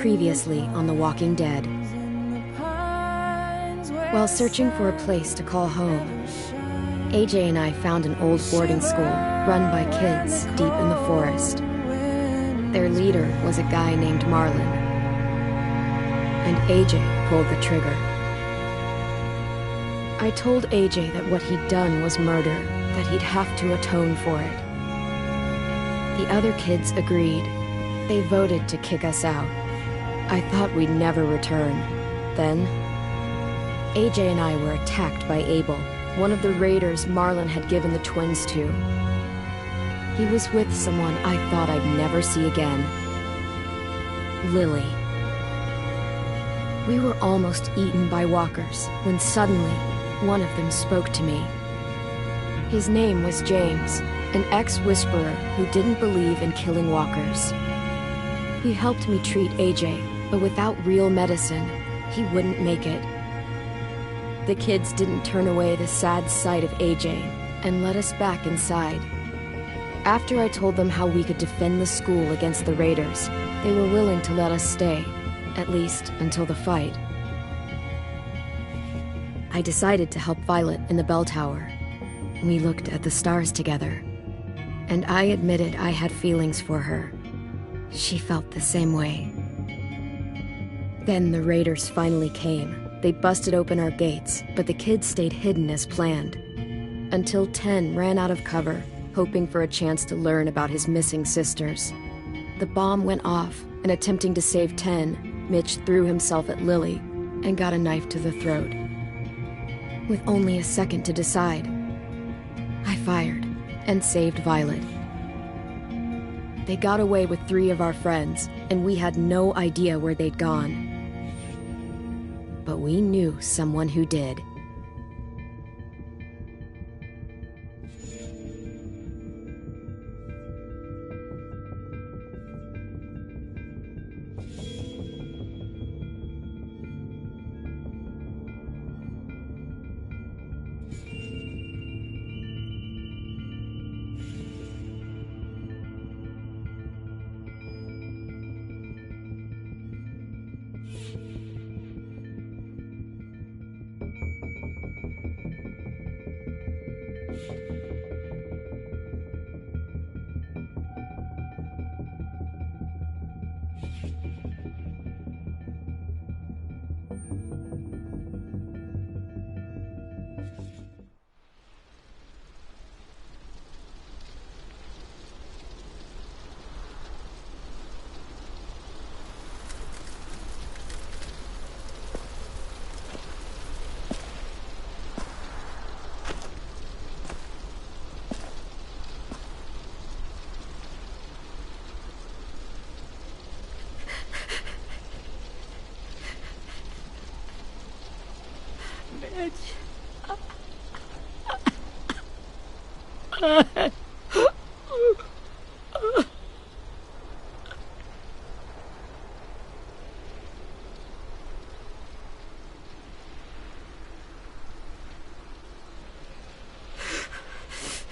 Previously on The Walking Dead. While searching for a place to call home, AJ and I found an old boarding school run by kids deep in the forest. Their leader was a guy named Marlon, and AJ pulled the trigger. I told AJ that what he'd done was murder, that he'd have to atone for it. The other kids agreed. They voted to kick us out. I thought we'd never return. Then, AJ and I were attacked by Abel, one of the raiders Marlon had given the twins to. He was with someone I thought I'd never see again. Lily. We were almost eaten by walkers when suddenly one of them spoke to me. His name was James, an ex-whisperer who didn't believe in killing walkers. He helped me treat AJ, but without real medicine, he wouldn't make it. The kids didn't turn away the sad sight of AJ and let us back inside. After I told them how we could defend the school against the raiders, they were willing to let us stay, at least until the fight. I decided to help Violet in the bell tower. We looked at the stars together, and I admitted I had feelings for her. She felt the same way. Then the raiders finally came. They busted open our gates, but the kids stayed hidden as planned. Until Ten ran out of cover, hoping for a chance to learn about his missing sisters. The bomb went off, and attempting to save Ten, Mitch threw himself at Lily and got a knife to the throat. With only a second to decide, I fired and saved Violet. They got away with 3 of our friends, and we had no idea where they'd gone. But we knew someone who did.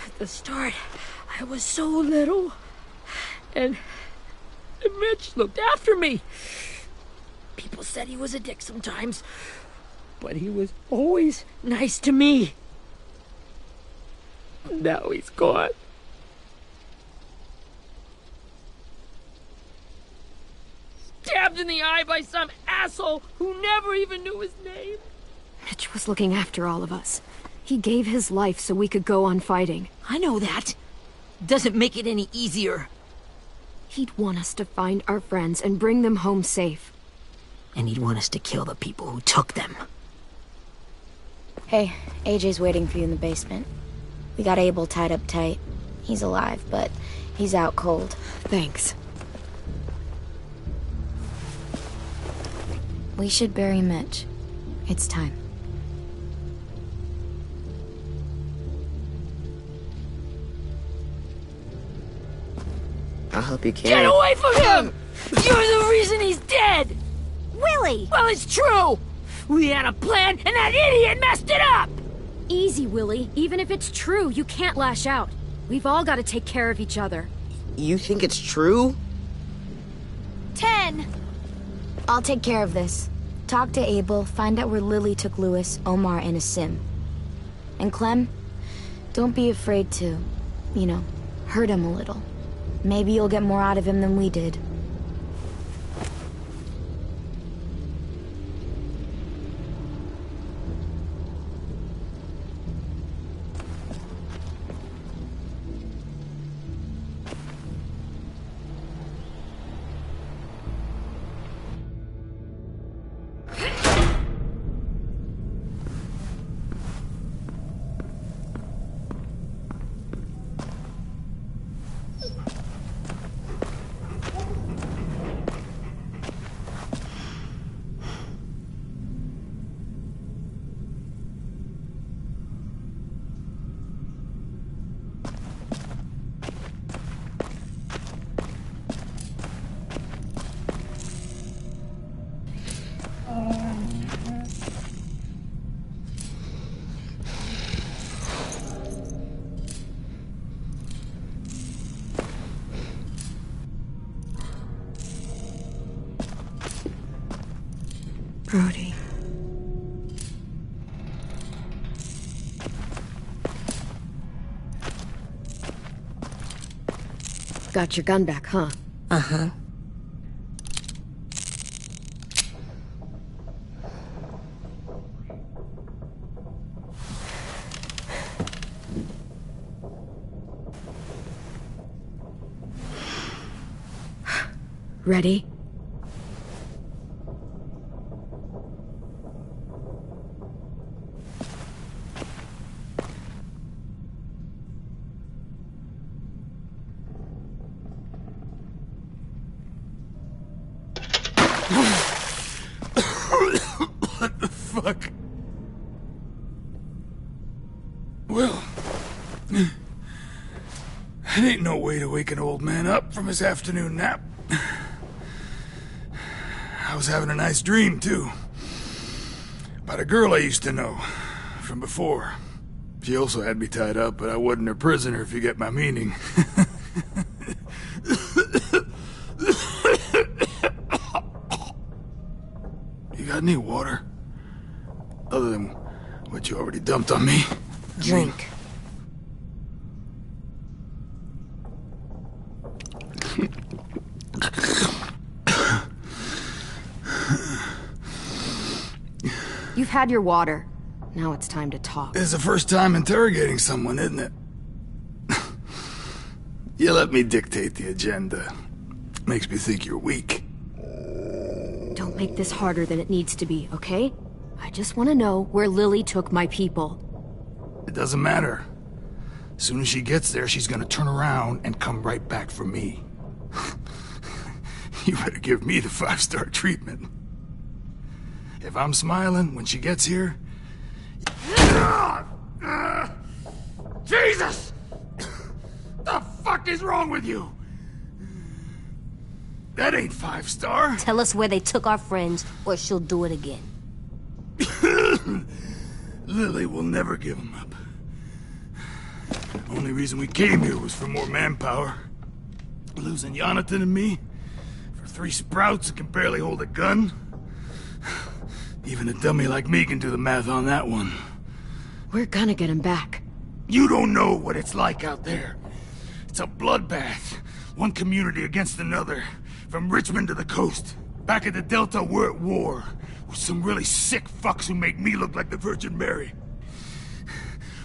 At the start, I was so little, and Mitch looked after me. People said he was a dick sometimes, but he was always nice to me. Now he's gone. Stabbed in the eye by some asshole who never even knew his name. Mitch was looking after all of us. He gave his life so we could go on fighting. I know that. Doesn't make it any easier. He'd want us to find our friends and bring them home safe. And he'd want us to kill the people who took them. Hey, AJ's waiting for you in the basement. We got Abel tied up tight. He's alive, but he's out cold. Thanks. We should bury Mitch. It's time. I'll help you carry. Get away from him! You're the reason he's dead! Willie! Well, it's true! We had a plan, and that idiot messed it up! Easy, Willie. Even if it's true, you can't lash out. We've all got to take care of each other. You think it's true? 10, I'll take care of this. Talk to Abel, find out where Lily took Louis, Omar, and Asim. And Clem, don't be afraid to, you know, hurt him a little. Maybe you'll get more out of him than we did. Brody. Got your gun back, huh? Uh-huh. Ready? What the fuck? Well, that ain't no way to wake an old man up from his afternoon nap. I was having a nice dream, too. About a girl I used to know from before. She also had me tied up, but I wasn't her prisoner, if you get my meaning. You got any water? Other than what you already dumped on me? Drink. You've had your water. Now it's time to talk. It's the first time interrogating someone, isn't it? You let me dictate the agenda. Makes me think you're weak. Don't make this harder than it needs to be, okay? I just want to know where Lily took my people. It doesn't matter. As soon as she gets there, she's gonna turn around and come right back for me. You better give me the 5-star treatment. If I'm smiling when she gets here... Jesus! The fuck is wrong with you? That ain't 5-star. Tell us where they took our friends, or she'll do it again. Lily will never give them up. Only reason we came here was for more manpower. Losing Jonathan and me for 3 sprouts that can barely hold a gun. Even a dummy like me can do the math on that one. We're gonna get him back. You don't know what it's like out there. It's a bloodbath. One community against another. From Richmond to the coast. Back at the Delta, we're at war. With some really sick fucks who make me look like the Virgin Mary.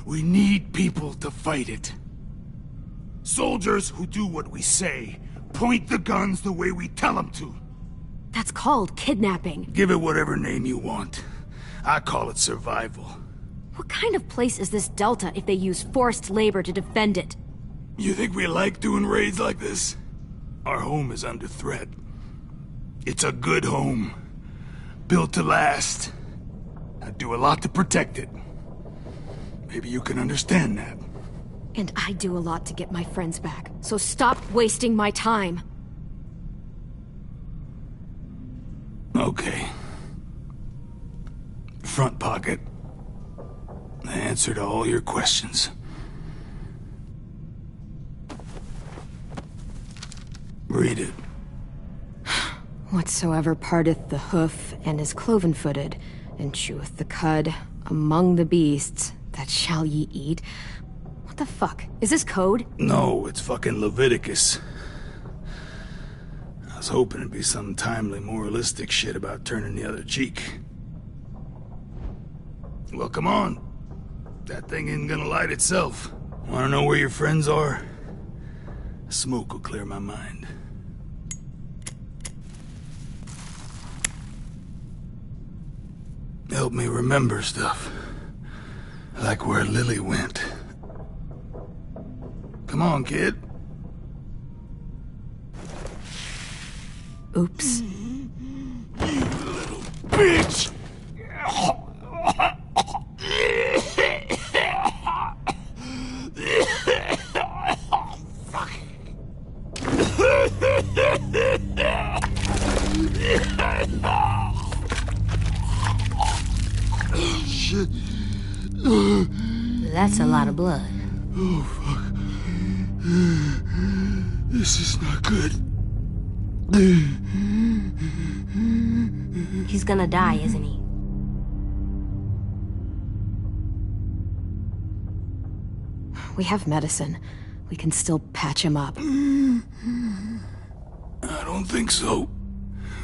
We need people to fight it. Soldiers who do what we say. Point the guns the way we tell them to. That's called kidnapping. Give it whatever name you want. I call it survival. What kind of place is this Delta if they use forced labor to defend it? You think we like doing raids like this? Our home is under threat. It's a good home. Built to last. I'd do a lot to protect it. Maybe you can understand that. And I do a lot to get my friends back, so stop wasting my time. Okay. Front pocket. The answer to all your questions. Read it. Whatsoever parteth the hoof and is cloven-footed, and cheweth the cud, among the beasts, that shall ye eat. What the fuck? Is this code? No, it's fucking Leviticus. I was hoping it'd be some timely moralistic shit about turning the other cheek. Well, come on. That thing isn't gonna light itself. Wanna know where your friends are? Smoke will clear my mind. Help me remember stuff. Like where Lily went. Come on, kid. Oops. You little bitch! Shit. That's a lot of blood. Oh, fuck. This is not good. He's gonna die, isn't he? We have medicine. We can still patch him up. I don't think so.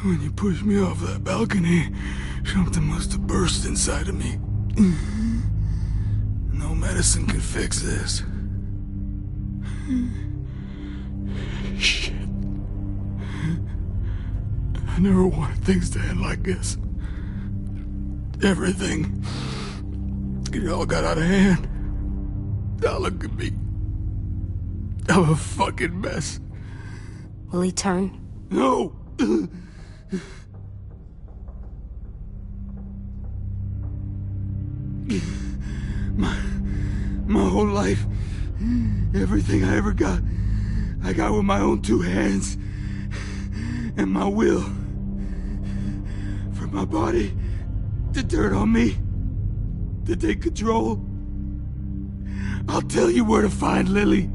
When you pushed me off that balcony, something must have burst inside of me. No medicine can fix this. Shit. I never wanted things to end like this. Everything. It all got out of hand. Now look at me. I'm a fucking mess. Will he turn? No! My whole life, everything I ever got, I got with my own two hands and my will. For my body to turn on me, to take control. I'll tell you where to find Lily.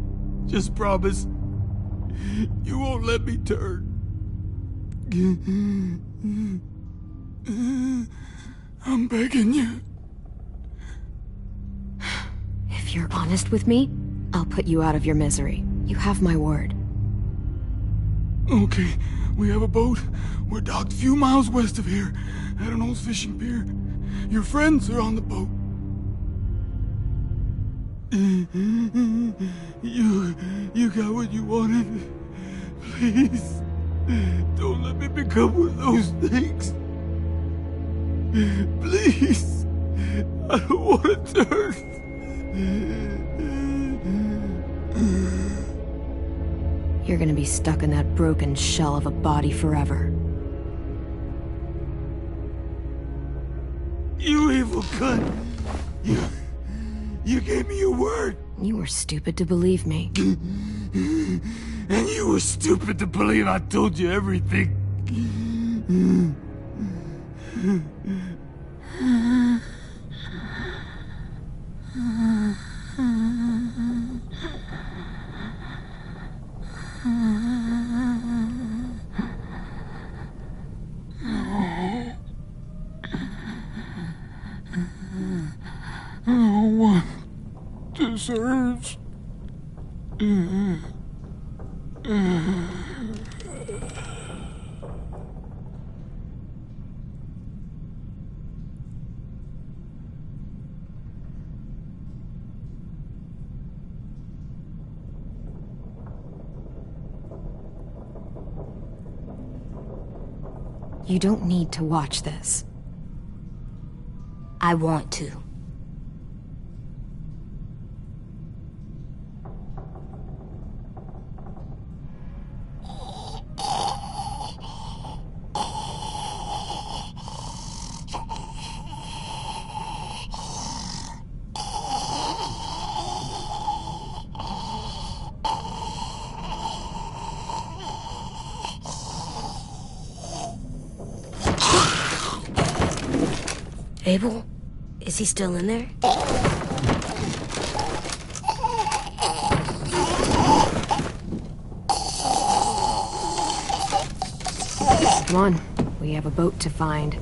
Just promise. You won't let me turn. I'm begging you. If you're honest with me, I'll put you out of your misery. You have my word. Okay, we have a boat. We're docked a few miles west of here, at an old fishing pier. Your friends are on the boat. You got what you wanted. Please, don't let me become one of those things. Please, I don't want to turn. You're gonna be stuck in that broken shell of a body forever. You evil cunt! You gave me your word! You were stupid to believe me. And you were stupid to believe I told you everything. No one deserves. You don't need to watch this. I want to. Abel? Is he still in there? Come on, we have a boat to find.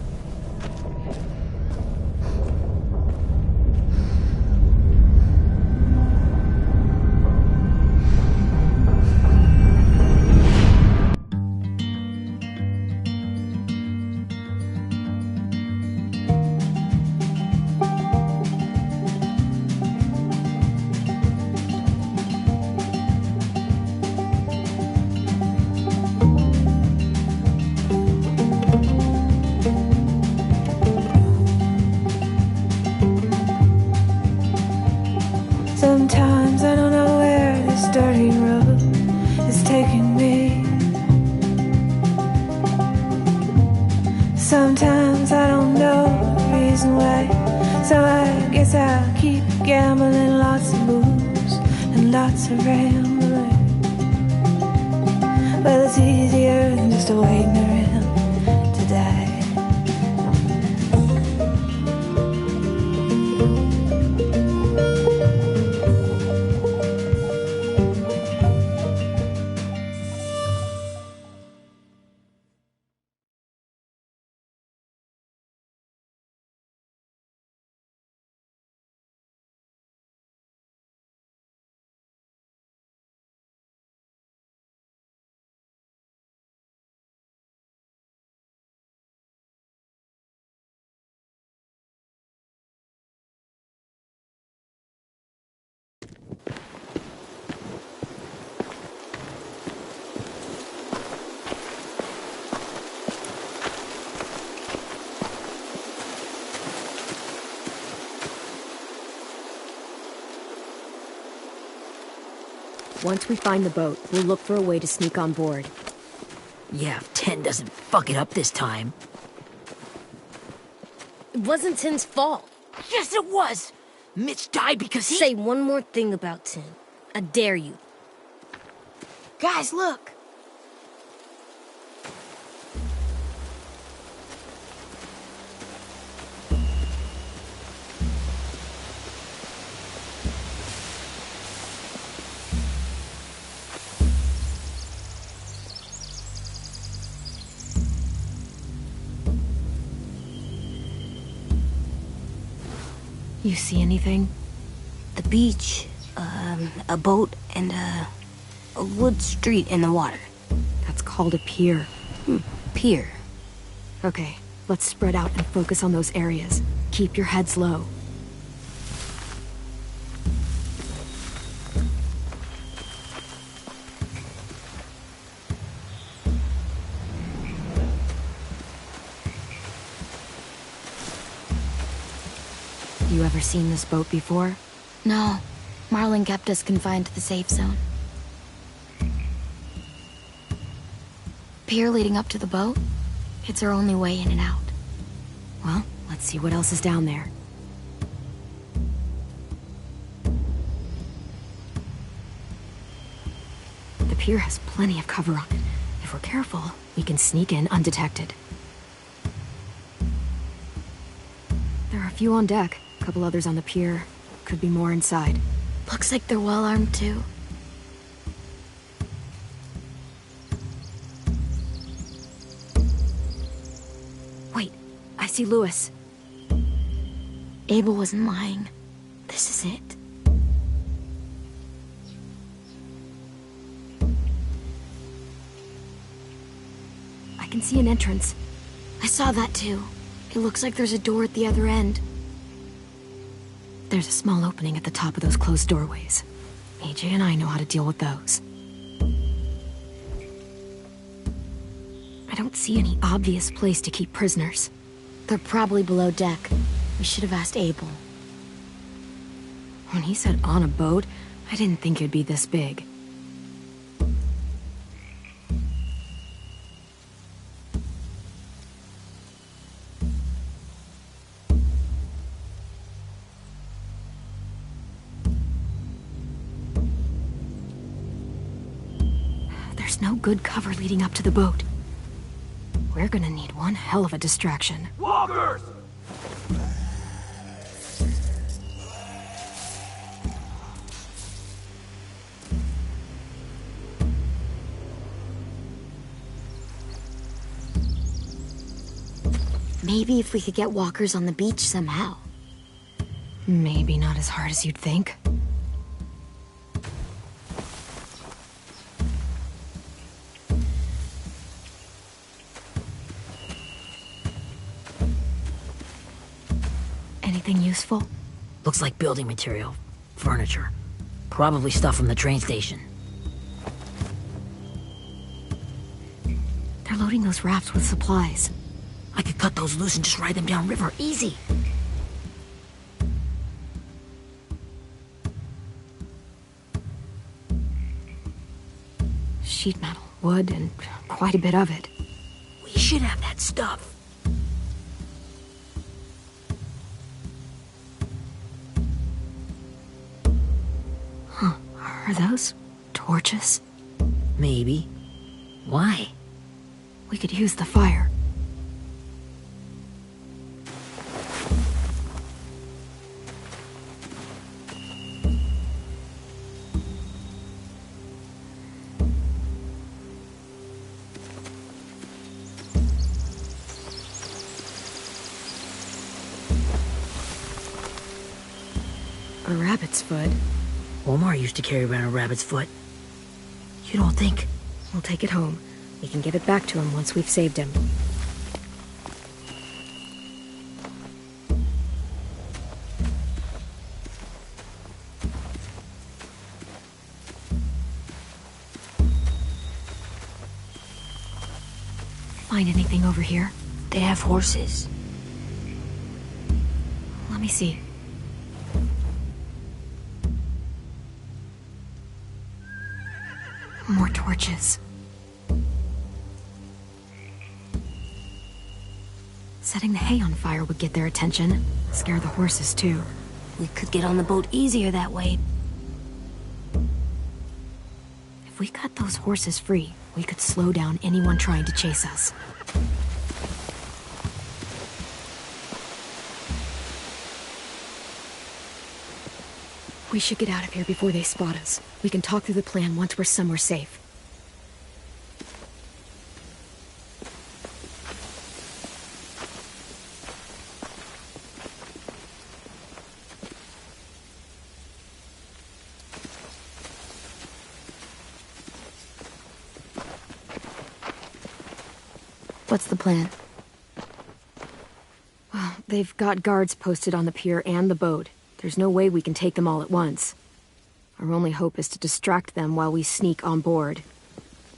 Sometimes I don't know where this dirty road is taking me. Sometimes I don't know the reason why, so I guess I'll keep gambling, lots of moves and lots of rambling. Well, it's easier than just waiting around to die. Once we find the boat, we'll look for a way to sneak on board. Yeah, if 10 doesn't fuck it up this time. It wasn't Tin's fault. Yes, it was! Mitch died because he— Say one more thing about Tin. I dare you. Guys, look! You see anything? The beach, a boat, and a wood street in the water. That's called a pier. Pier. Okay, let's spread out and focus on those areas. Keep your heads low. You ever seen this boat before? No. Marlin kept us confined to the safe zone. Pier leading up to the boat? It's our only way in and out. Well, let's see what else is down there. The pier has plenty of cover on it. If we're careful, we can sneak in undetected. There are a few on deck, a couple others on the pier. Could be more inside. Looks like they're well armed too. Wait, I see Louis. Abel wasn't lying. This is it. I can see an entrance. I saw that too. It looks like there's a door at the other end. There's a small opening at the top of those closed doorways. AJ and I know how to deal with those. I don't see any obvious place to keep prisoners. They're probably below deck. We should have asked Abel. When he said on a boat, I didn't think it'd be this big. There's no good cover leading up to the boat. We're gonna need one hell of a distraction. Walkers! Maybe if we could get walkers on the beach somehow. Maybe not as hard as you'd think. Anything useful? Looks like building material. Furniture. Probably stuff from the train station. They're loading those rafts with supplies. I could cut those loose and just ride them downriver. Easy. Sheet metal, wood, and quite a bit of it. We should have that stuff. Huh. Are those torches? Maybe. Why? We could use the fire. A rabbit's foot. Omar used to carry around a rabbit's foot. You don't think? We'll take it home. We can give it back to him once we've saved him. Find anything over here? They have horses. Let me see. More torches. Setting the hay on fire would get their attention. Scare the horses, too. We could get on the boat easier that way. If we cut those horses free, we could slow down anyone trying to chase us. We should get out of here before they spot us. We can talk through the plan once we're somewhere safe. What's the plan? Well, they've got guards posted on the pier and the boat. There's no way we can take them all at once. Our only hope is to distract them while we sneak on board.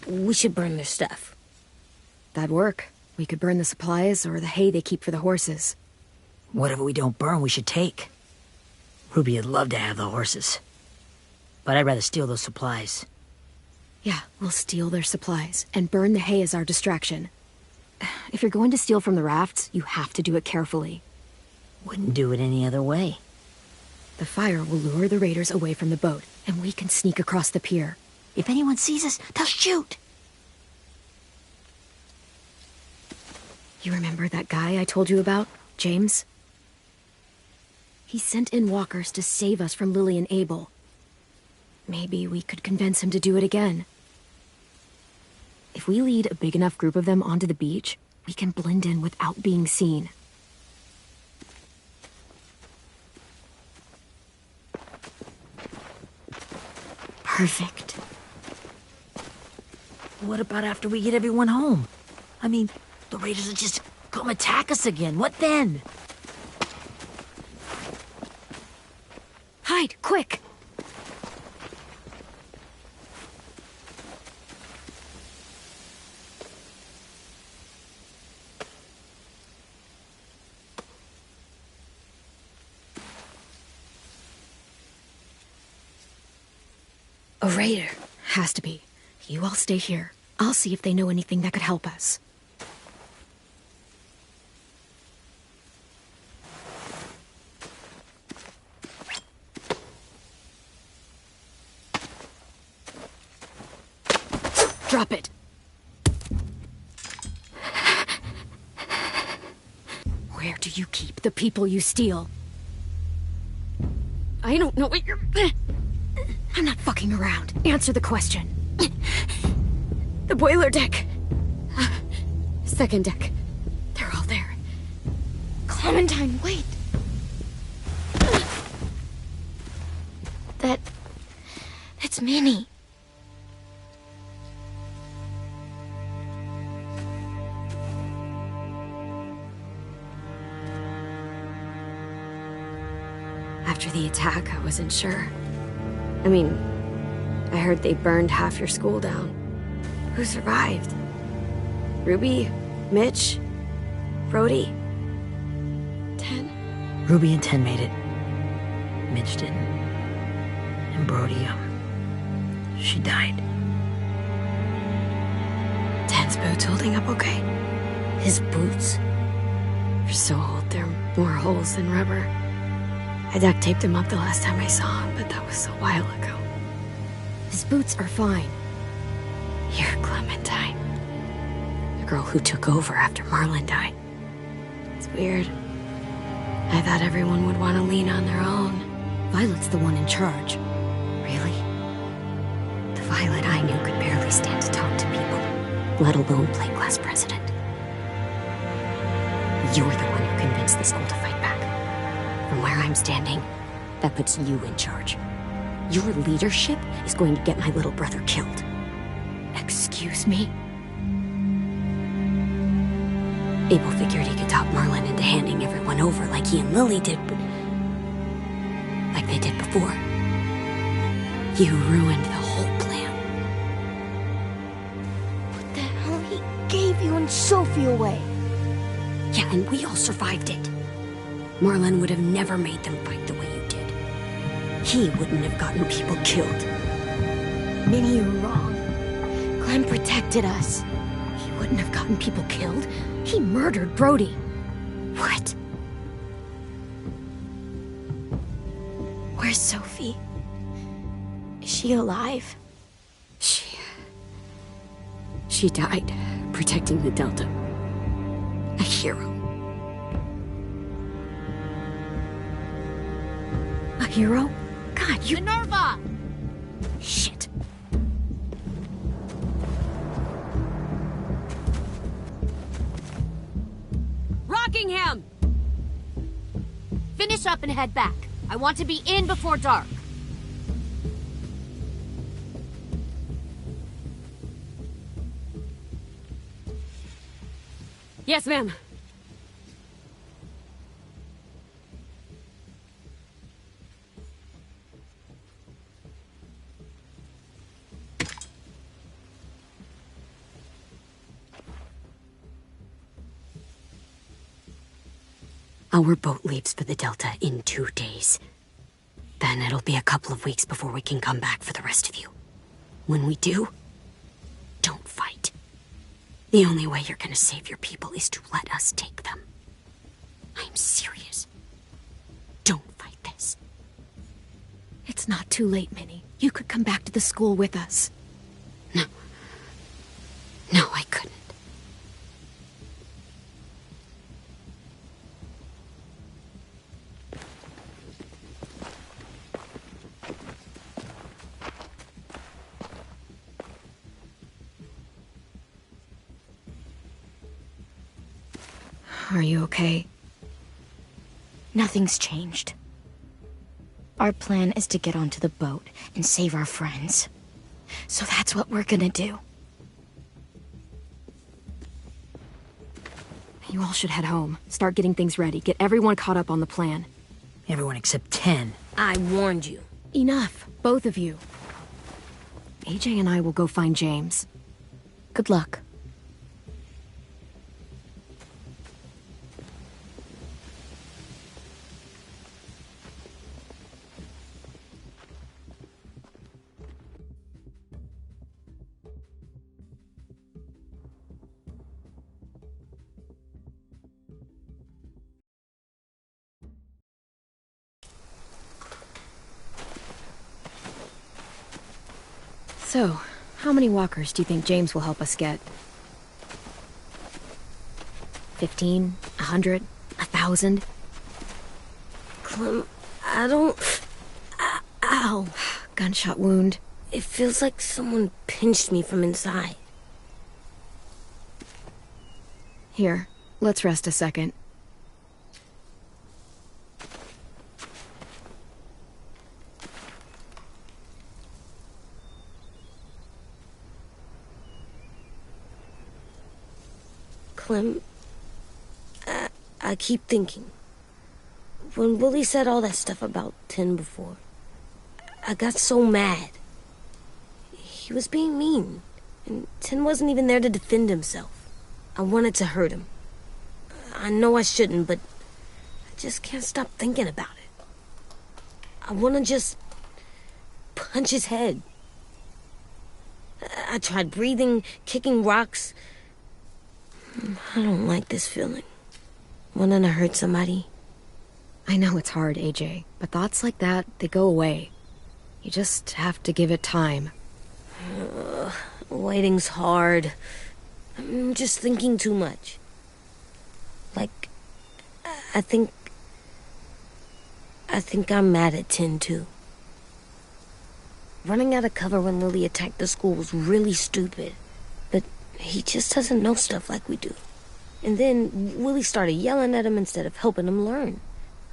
We should burn their stuff. That'd work. We could burn the supplies or the hay they keep for the horses. Whatever we don't burn, we should take. Ruby would love to have the horses. But I'd rather steal those supplies. Yeah, we'll steal their supplies and burn the hay as our distraction. If you're going to steal from the rafts, you have to do it carefully. Wouldn't do it any other way. The fire will lure the raiders away from the boat, and we can sneak across the pier. If anyone sees us, they'll shoot. You remember that guy I told you about, James? He sent in walkers to save us from Lily and Abel. Maybe we could convince him to do it again. If we lead a big enough group of them onto the beach, we can blend in without being seen. Perfect. What about after we get everyone home? I mean, the raiders will just come attack us again. What then? Hide, quick! A raider. Has to be. You all stay here. I'll see if they know anything that could help us. Drop it. Where do you keep the people you steal? I don't know what you're... I'm not fucking around. Answer the question. The boiler deck. Second deck. They're all there. Clementine, wait! That's Minnie. After the attack, I wasn't sure. I mean, I heard they burned half your school down. Who survived? Ruby? Mitch? Brody? Ten? Ruby and Ten made it. Mitch didn't. And Brody, she died. Ten's boots holding up okay? His boots? They're so old, there are more holes than rubber. I duct taped him up the last time I saw him, but that was a while ago. His boots are fine. You're Clementine. The girl who took over after Marlon died. It's weird. I thought everyone would want to lean on their own. Violet's the one in charge. Really? The Violet I knew could barely stand to talk to people, let alone play class president. You're the one who convinced the school to fight back. From where I'm standing, that puts you in charge. Your leadership is going to get my little brother killed. Excuse me? Abel figured he could talk Marlon into handing everyone over like he and Lily did, but... like they did before. You ruined the whole plan. What the hell? He gave you and Sophie away. Yeah, and we all survived it. Marlon would have never made them fight the way you did. He wouldn't have gotten people killed. Minnie, you're wrong. Clem protected us. He wouldn't have gotten people killed. He murdered Brody. What? Where's Sophie? Is she alive? She died protecting the Delta. A hero. A hero? God, you... Minerva! Shit. Rockingham! Finish up and head back. I want to be in before dark. Yes, ma'am. Our boat leaves for the Delta in 2 days. Then it'll be a couple of weeks before we can come back for the rest of you. When we do, don't fight. The only way you're gonna save your people is to let us take them. I'm serious. Don't fight this. It's not too late, Minnie. You could come back to the school with us. No. No, I couldn't. Are you okay? Nothing's changed. Our plan is to get onto the boat and save our friends. So that's what we're gonna do. You all should head home. Start getting things ready. Get everyone caught up on the plan. Everyone except 10. I warned you. Enough, both of you. AJ and I will go find James. Good luck. So, how many walkers do you think James will help us get? 15? 100? 1,000? Clem, I don't... Ow. Gunshot wound. It feels like someone pinched me from inside. Here, let's rest a second. Clem, I keep thinking. When Willie said all that stuff about Tin before, I got so mad. He was being mean, and Tin wasn't even there to defend himself. I wanted to hurt him. I know I shouldn't, but I just can't stop thinking about it. I want to just punch his head. I tried breathing, kicking rocks. I don't like this feeling. Wanting to hurt somebody. I know it's hard, AJ, but thoughts like that, they go away. You just have to give it time. Waiting's hard. I'm just thinking too much. Like, I think I'm mad at Tin, too. Running out of cover when Lily attacked the school was really stupid. But he just doesn't know stuff like we do. And then Willie started yelling at him instead of helping him learn.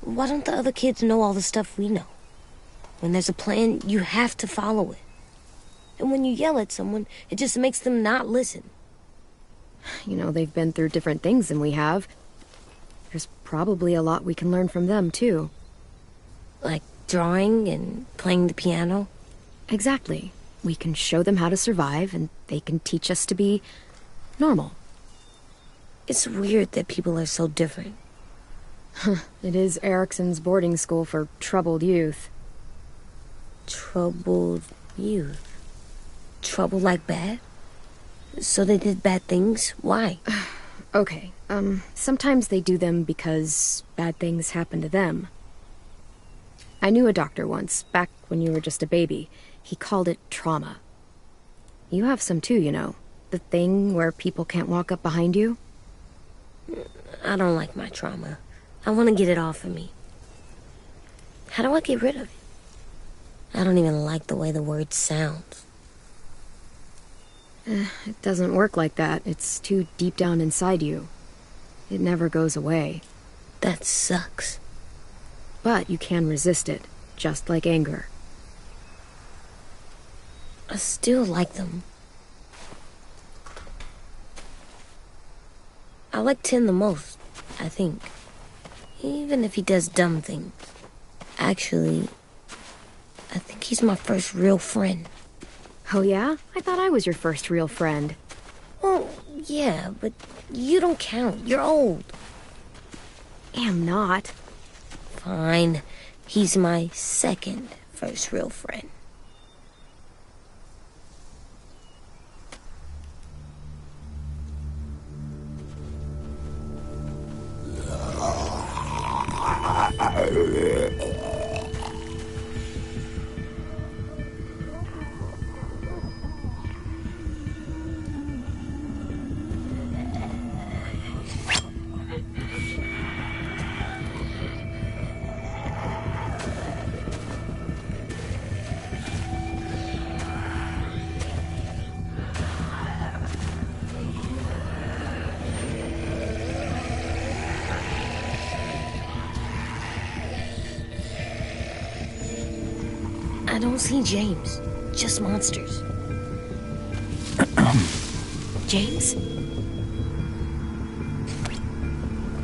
Why don't the other kids know all the stuff we know? When there's a plan, you have to follow it. And when you yell at someone, it just makes them not listen. You know, they've been through different things than we have. There's probably a lot we can learn from them, too. Like drawing and playing the piano? Exactly. We can show them how to survive, and they can teach us to be normal. It's weird that people are so different. It is Erickson's boarding school for troubled youth. Troubled youth? Trouble like bad? So they did bad things? Why? Okay, sometimes they do them because bad things happen to them. I knew a doctor once, back when you were just a baby. He called it trauma. You have some too, you know. The thing where people can't walk up behind you. I don't like my trauma. I want to get it off of me. How do I get rid of it? I don't even like the way the word sounds. It doesn't work like that. It's too deep down inside you. It never goes away. That sucks. But you can resist it, just like anger. I still like them. I like Tin the most, I think. Even if he does dumb things. Actually, I think he's my first real friend. Oh yeah? I thought I was your first real friend. Well, yeah, but you don't count. You're old. Am not. Fine. He's my second first real friend. I don't see James, just monsters. James?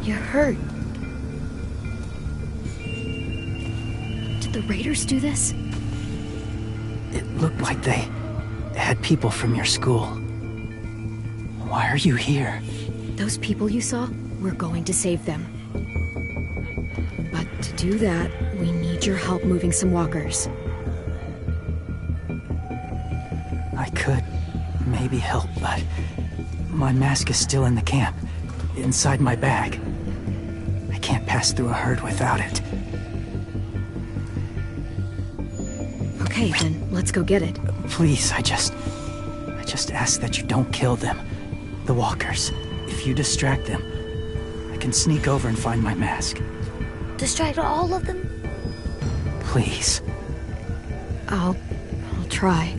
You're hurt. Did the Raiders do this? It looked like they had people from your school. Why are you here? Those people you saw, we're going to save them. But to do that, we need your help moving some walkers. I could maybe help, but my mask is still in the camp, inside my bag. I can't pass through a herd without it. Okay, then let's go get it. Please, I just ask that you don't kill them. The walkers. If you distract them, I can sneak over and find my mask. Distract all of them? Please. I'll try.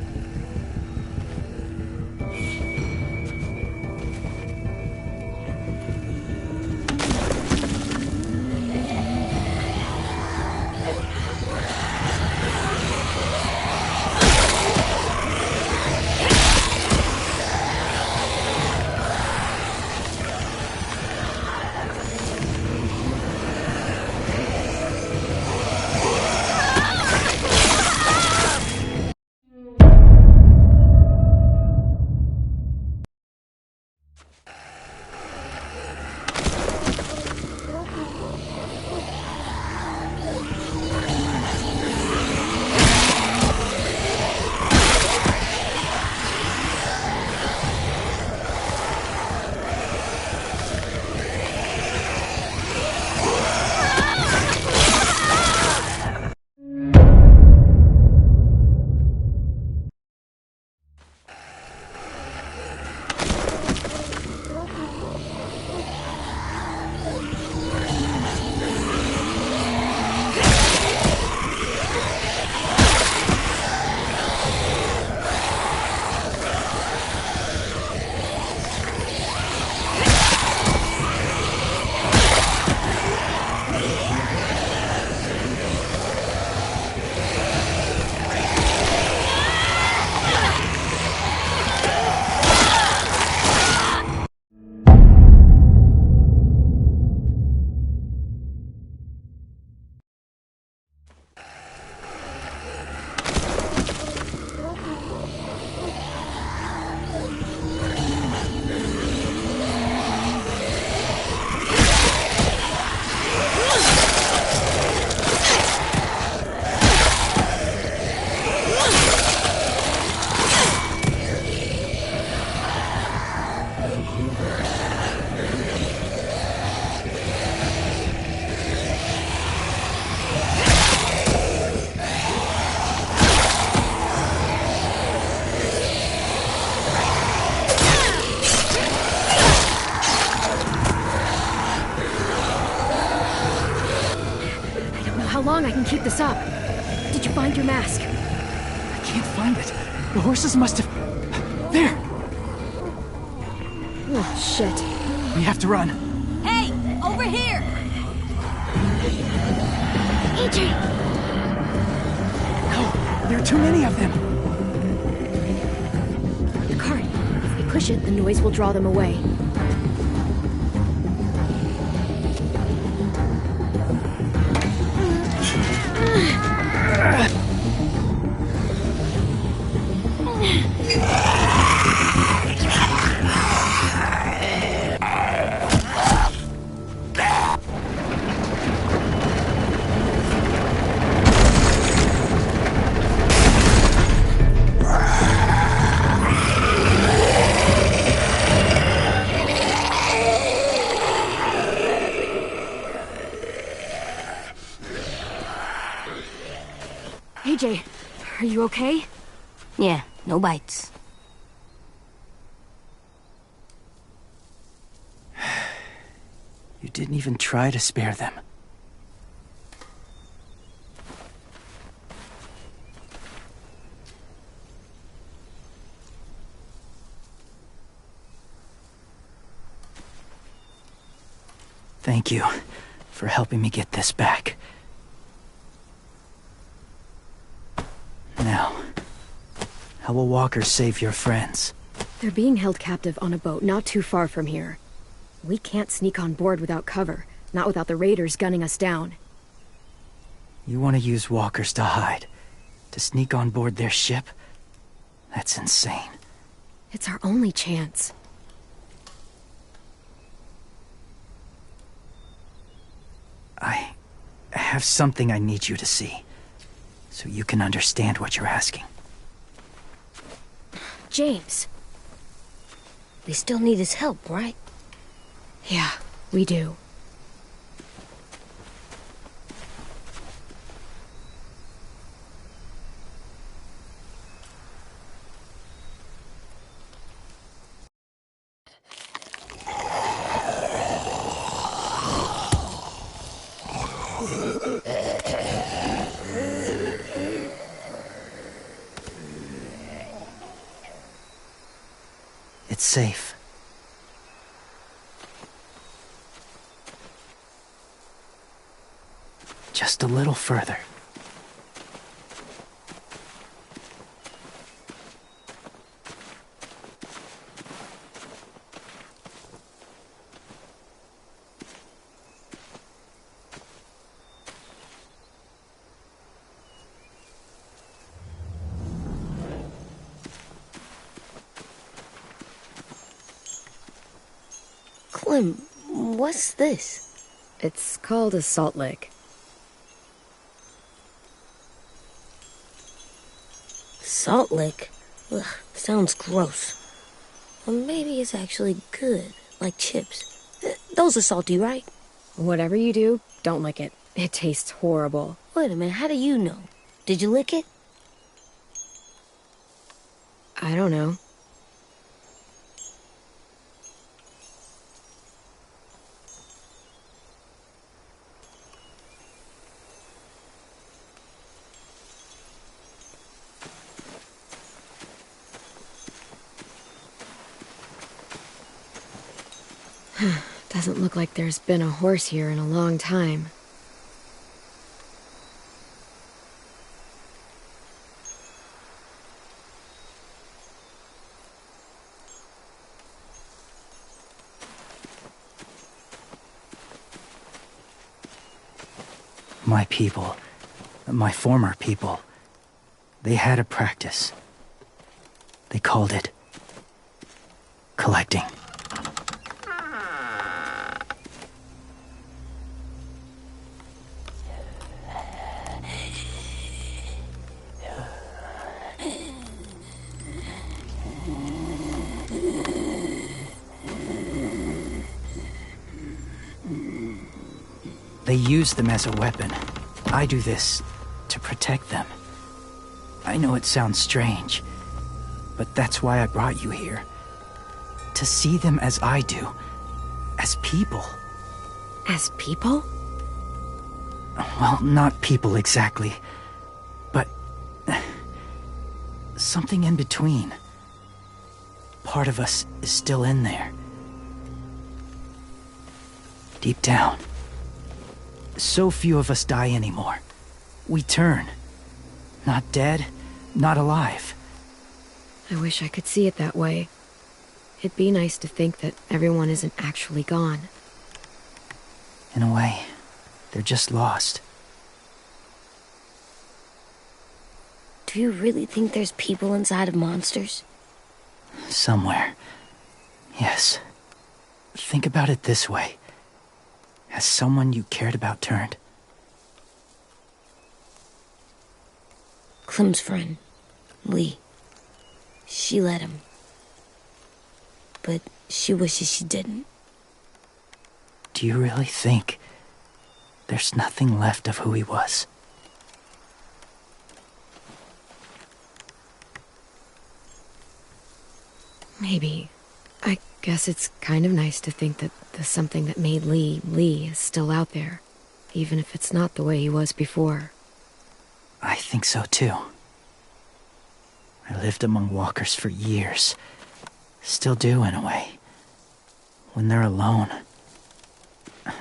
how long I can keep this up. Did you find your mask? I can't find it. The horses must have... There! Oh, shit. We have to run. Hey, over here! AJ! No, there are too many of them. The cart. If we push it, the noise will draw them away. AJ, are you okay? Yeah, no bites. You didn't even try to spare them. Thank you for helping me get this back. Now, how will Walker save your friends? They're being held captive on a boat not too far from here. We can't sneak on board without cover, not without the raiders gunning us down. You want to use walkers to hide? To sneak on board their ship? That's insane. It's our only chance. I have something I need you to see, so you can understand what you're asking. James. They still need his help, right? Yeah, we do. It's safe. Just a little further. Clem, what's this? It's called a salt lick. Salt lick? Ugh, sounds gross. Or maybe it's actually good, like chips. Those are salty, right? Whatever you do, don't lick it. It tastes horrible. Wait a minute, how do you know? Did you lick it? I don't know. Doesn't look like there's been a horse here in a long time. My people, my former people, they had a practice. They called it collecting. They use them as a weapon. I do this to protect them. I know it sounds strange, but that's why I brought you here. To see them as I do. As people. As people? Well, not people exactly, but something in between. Part of us is still in there. Deep down. So few of us die anymore. We turn. Not dead, not alive. I wish I could see it that way. It'd be nice to think that everyone isn't actually gone. In a way, they're just lost. Do you really think there's people inside of monsters? Somewhere. Yes. Think about it this way. Has someone you cared about turned? Clem's friend, Lee. She let him. But she wishes she didn't. Do you really think there's nothing left of who he was? Maybe. I guess it's kind of nice to think that the something that made Lee is still out there, even if it's not the way he was before. I think so too. I lived among walkers for years. Still do, in a way. When they're alone,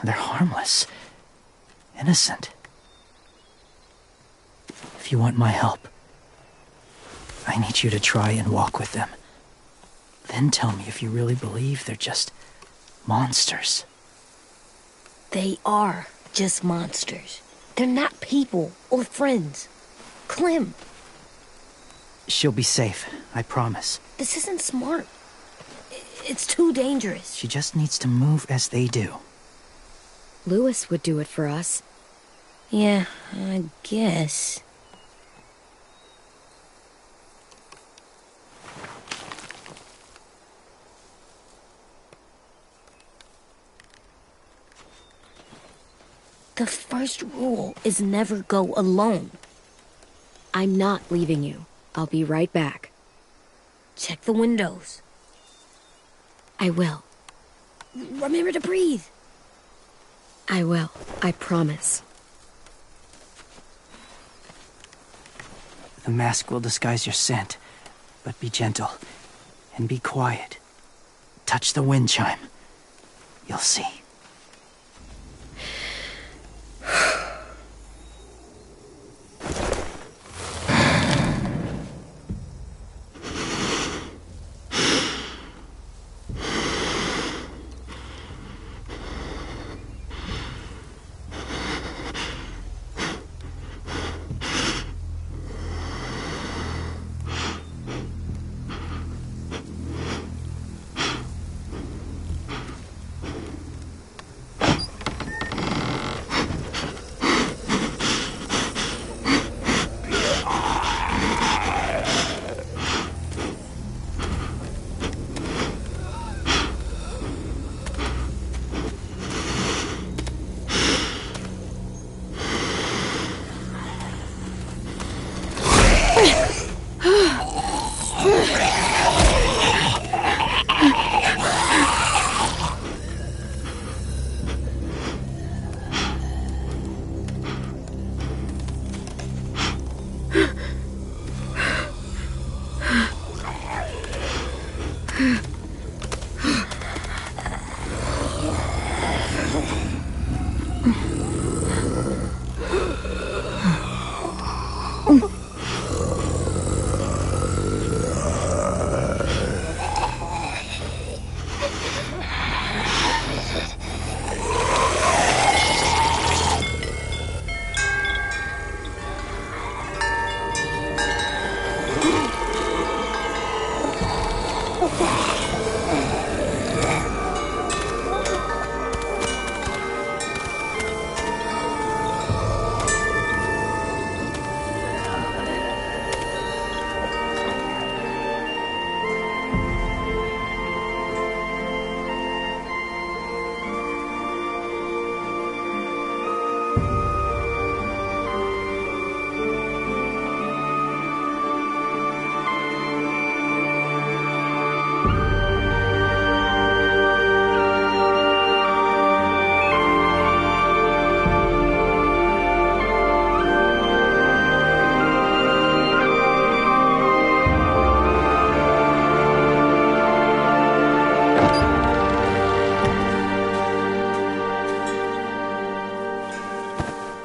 they're harmless. Innocent. If you want my help, I need you to try and walk with them. Then tell me if you really believe they're just monsters. They are just monsters. They're not people or friends. Clem, She'll be safe, I promise. this isn't smart. It's too dangerous. She just needs to move as they do. Louis would do it for us. Yeah, I guess. The first rule is never go alone. I'm not leaving you. I'll be right back. Check the windows. I will. Remember to breathe. I will. I promise. The mask will disguise your scent, but be gentle and be quiet. Touch the wind chime. You'll see.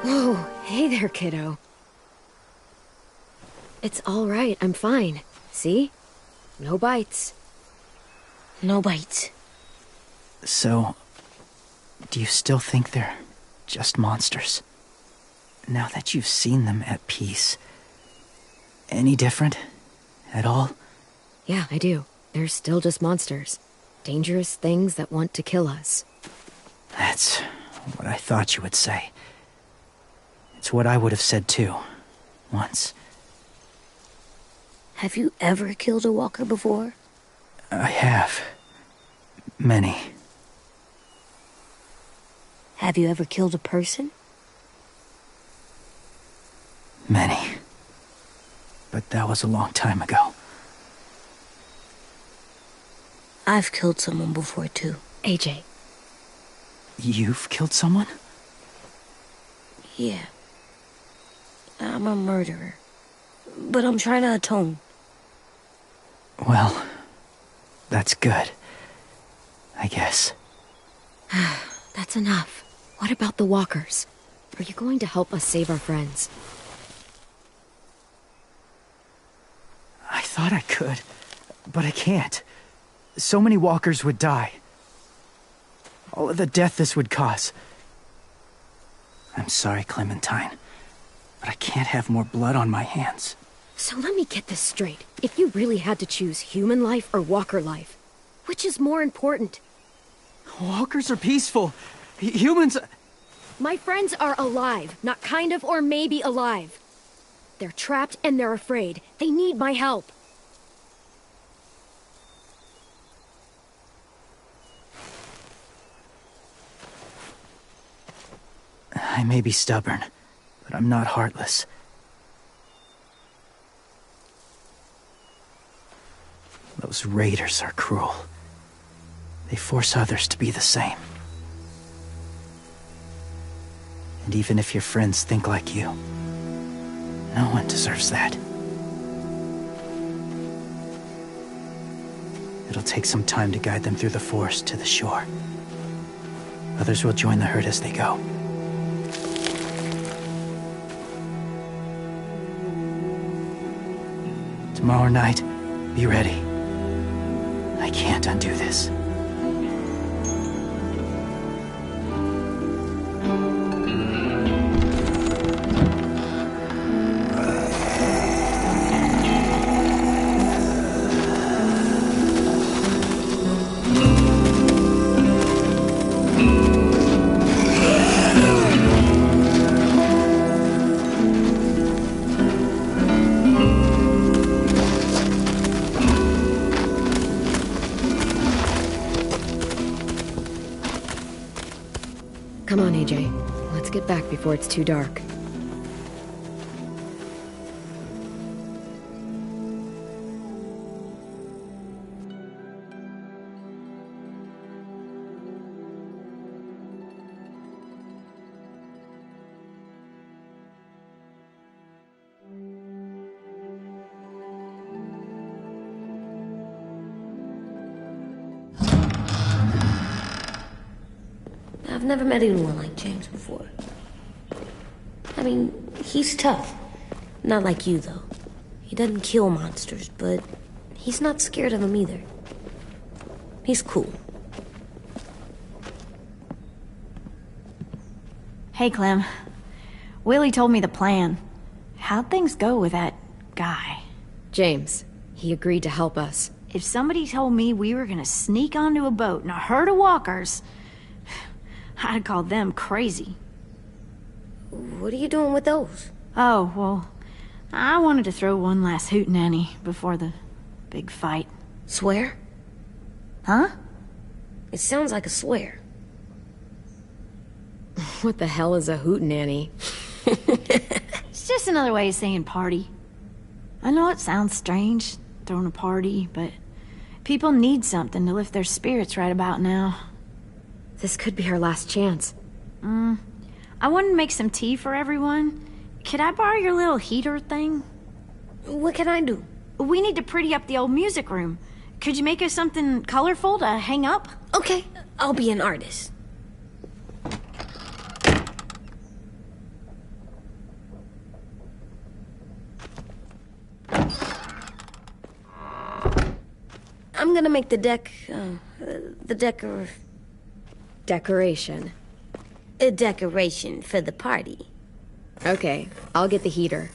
Whoa, hey there, kiddo. It's all right, I'm fine. See? No bites. No bites. So, do you still think they're just monsters? Now that you've seen them at peace, any different at all? Yeah, I do. They're still just monsters. Dangerous things that want to kill us. That's what I thought you would say. It's what I would have said too, once. Have you ever killed a walker before? I have. Many. Have you ever killed a person? Many. But that was a long time ago. I've killed someone before, too. AJ. You've killed someone? Yeah. I'm a murderer. But I'm trying to atone. Well, that's good. I guess. That's enough. What about the walkers? Are you going to help us save our friends? I thought I could, but I can't. So many walkers would die. All of the death this would cause. I'm sorry, Clementine, but I can't have more blood on my hands. So let me get this straight. If you really had to choose human life or walker life, which is more important? Walkers are peaceful. Humans... My friends are alive, not kind of or maybe alive. They're trapped and they're afraid. They need my help. I may be stubborn, but I'm not heartless. Those raiders are cruel. They force others to be the same. And even if your friends think like you, no one deserves that. It'll take some time to guide them through the forest to the shore. Others will join the herd as they go. Tomorrow night, be ready. I can't undo this. Come on, AJ. Let's get back before it's too dark. I've never met anyone like James before. I mean, he's tough. Not like you, though. He doesn't kill monsters, but he's not scared of them either. He's cool. Hey, Clem. Willie told me the plan. How'd things go with that guy? James. He agreed to help us. If somebody told me we were gonna sneak onto a boat in a herd of walkers, I'd call them crazy. What are you doing with those? Oh, well, I wanted to throw one last hootenanny before the big fight. Swear? Huh? It sounds like a swear. What the hell is a hootenanny? It's just another way of saying party. I know it sounds strange, throwing a party, but people need something to lift their spirits right about now. This could be our last chance. I wanted to make some tea for everyone. Could I borrow your little heater thing? What can I do? We need to pretty up the old music room. Could you make us something colorful to hang up? Okay, I'll be an artist. I'm gonna make the Decoration. a decoration for the party. Okay, I'll get the heater.